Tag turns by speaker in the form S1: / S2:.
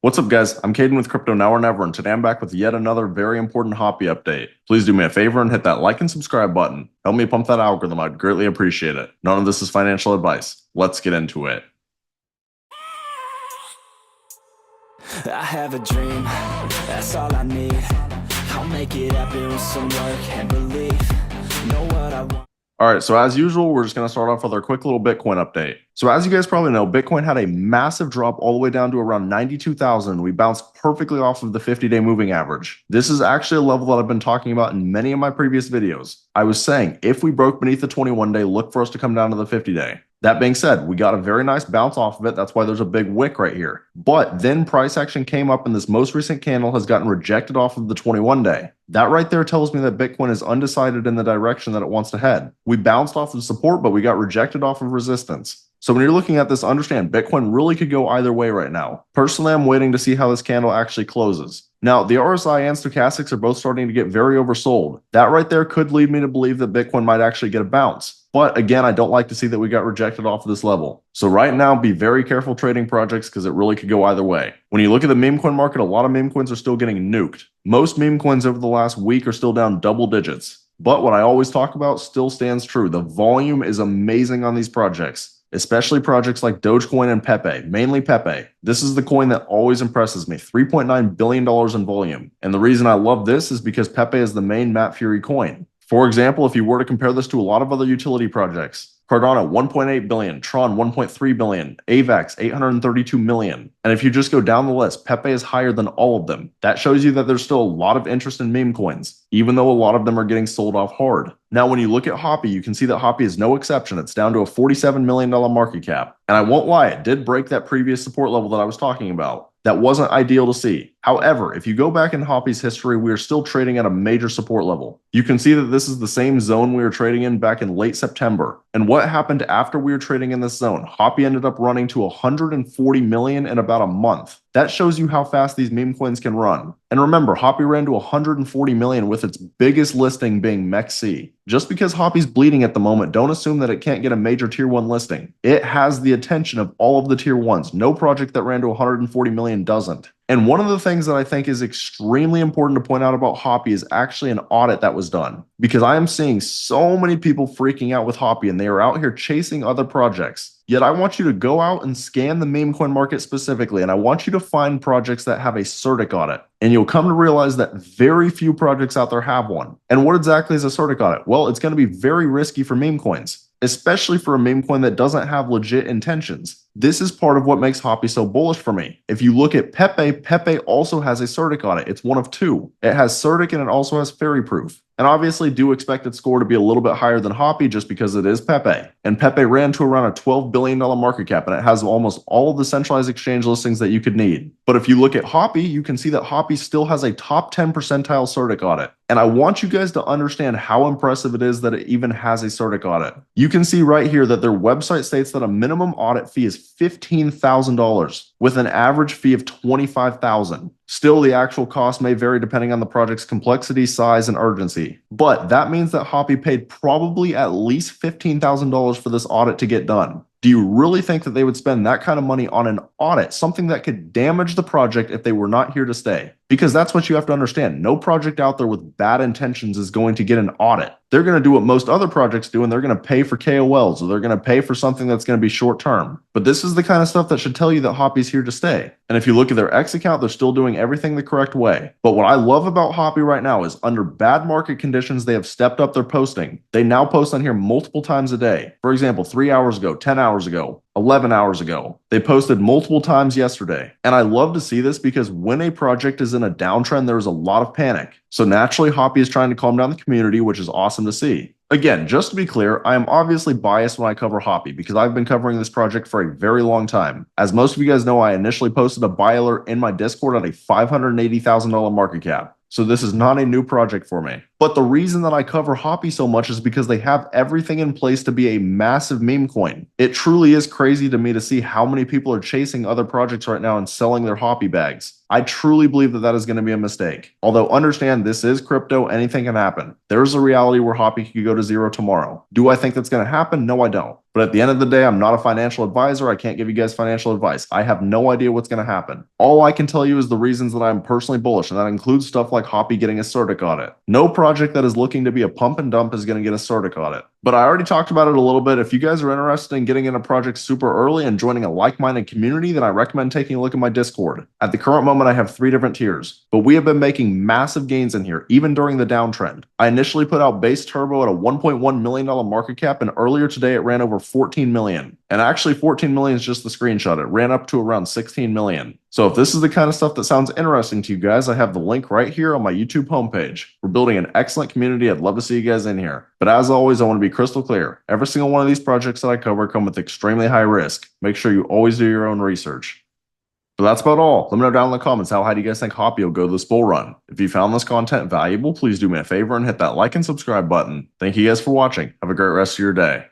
S1: What's up, guys? I'm Caden with Crypto Now or Never, and today I'm back with yet another very important Hoppy update. Please do me a favor and hit that like and subscribe button. Help me pump that algorithm. I'd greatly appreciate it. None of this is financial advice. Let's get into it.
S2: I have a dream, that's all I need. I'll make it happen with some work and belief. Know what I want.
S1: Alright, so as usual, we're just going to start off with our quick little Bitcoin update. So as you guys probably know, Bitcoin had a massive drop all the way down to around 92,000. We bounced perfectly off of the 50-day moving average. This is actually a level that I've been talking about in many of my previous videos. I was saying, if we broke beneath the 21-day, look for us to come down to the 50-day. That being said, we got a very nice bounce off of it. That's why there's a big wick right here. But then price action came up and this most recent candle has gotten rejected off of the 21-day. That right there tells me that Bitcoin is undecided in the direction that it wants to head. We bounced off of support, but we got rejected off of resistance. So when you're looking at this, understand Bitcoin really could go either way right now. Personally, I'm waiting to see how this candle actually closes. Now, the RSI and stochastics are both starting to get very oversold. That right there could lead me to believe that Bitcoin might actually get a bounce. But again, I don't like to see that we got rejected off of this level. So right now, be very careful trading projects because it really could go either way. When you look at the Memecoin market, a lot of meme coins are still getting nuked. Most meme coins over the last week are still down double digits. But what I always talk about still stands true. The volume is amazing on these projects, especially projects like Dogecoin and Pepe, mainly Pepe. This is the coin that always impresses me, $3.9 billion in volume. And the reason I love this is because Pepe is the main Furie coin. For example, if you were to compare this to a lot of other utility projects, Cardano 1.8 billion, Tron 1.3 billion, AVAX 832 million. And if you just go down the list, Pepe is higher than all of them. That shows you that there's still a lot of interest in meme coins, even though a lot of them are getting sold off hard. Now, when you look at Hoppy, you can see that Hoppy is no exception. It's down to a $47 million market cap. And I won't lie, it did break that previous support level that I was talking about. That wasn't ideal to see. However, if you go back in Hoppy's history, we are still trading at a major support level. You can see that this is the same zone we were trading in back in late September. And what happened after we were trading in this zone? Hoppy ended up running to 140 million in about a month. That shows you how fast these meme coins can run. And remember, Hoppy ran to 140 million with its biggest listing being MEXC. Just because Hoppy's bleeding at the moment, don't assume that it can't get a major tier 1 listing. It has the attention of all of the tier 1s. No project that ran to 140 million doesn't. And one of the things that I think is extremely important to point out about Hoppy is actually an audit that was done. Because I am seeing so many people freaking out with Hoppy and they are out here chasing other projects. Yet I want you to go out and scan the Memecoin market specifically, and I want you to find projects that have a CertiK audit. And you'll come to realize that very few projects out there have one. And what exactly is a CertiK audit? Well, it's going to be very risky for meme coins, especially for a meme coin that doesn't have legit intentions. This is part of what makes Hoppy so bullish for me. If you look at Pepe, Pepe also has a CertiK audit. It's one of two. It has CertiK and it also has Fairy Proof. And obviously do expect its score to be a little bit higher than Hoppy just because it is Pepe. And Pepe ran to around a $12 billion market cap and it has almost all of the centralized exchange listings that you could need. But if you look at Hoppy, you can see that Hoppy still has a top 10 percentile CertiK audit. And I want you guys to understand how impressive it is that it even has a CertiK audit. You can see right here that their website states that a minimum audit fee is $15,000 with an average fee of $25,000. Still, the actual cost may vary depending on the project's complexity, size, and urgency. But that means that Hoppy paid probably at least $15,000 for this audit to get done. Do you really think that they would spend that kind of money on an audit, something that could damage the project if they were not here to stay? Because that's what you have to understand. No project out there with bad intentions is going to get an audit. They're going to do what most other projects do, and they're going to pay for KOLs, or they're going to pay for something that's going to be short term. But this is the kind of stuff that should tell you that Hoppy's here to stay. And if you look at their X account, they're still doing everything the correct way. But what I love about Hoppy right now is under bad market conditions, they have stepped up their posting. They now post on here multiple times a day. For example, 3 hours ago, 10 hours ago, 11 hours ago. They posted multiple times yesterday. And I love to see this because when a project is in a downtrend, there's a lot of panic. So naturally, Hoppy is trying to calm down the community, which is awesome to see. Again, just to be clear, I am obviously biased when I cover Hoppy because I've been covering this project for a very long time. As most of you guys know, I initially posted a buy alert in my Discord at a $580,000 market cap. So this is not a new project for me. But the reason that I cover Hoppy so much is because they have everything in place to be a massive meme coin. It truly is crazy to me to see how many people are chasing other projects right now and selling their Hoppy bags. I truly believe that that is going to be a mistake. Although understand this is crypto, anything can happen. There's a reality where Hoppy could go to zero tomorrow. Do I think that's going to happen? No, I don't. But at the end of the day, I'm not a financial advisor. I can't give you guys financial advice. I have no idea what's going to happen. All I can tell you is the reasons that I'm personally bullish, and that includes stuff like Hoppy getting a CertiK audit. No project that is looking to be a pump and dump is going to get a CertiK audit. But I already talked about it a little bit. If you guys are interested in getting in a project super early and joining a like-minded community, then I recommend taking a look at my Discord. At the current moment, I have 3 different tiers, but we have been making massive gains in here, even during the downtrend. I initially put out base turbo at a $1.1 million market cap, and earlier today it ran over 14 million. And actually 14 million is just the screenshot. It ran up to around 16 million. So if this is the kind of stuff that sounds interesting to you guys, I have the link right here on my YouTube homepage. We're building an excellent community. I'd love to see you guys in here. But as always, I want to be crystal clear. Every single one of these projects that I cover come with extremely high risk. Make sure you always do your own research. But that's about all. Let me know down in the comments how high do you guys think Hoppy will go this bull run. If you found this content valuable, please do me a favor and hit that like and subscribe button. Thank you guys for watching. Have a great rest of your day.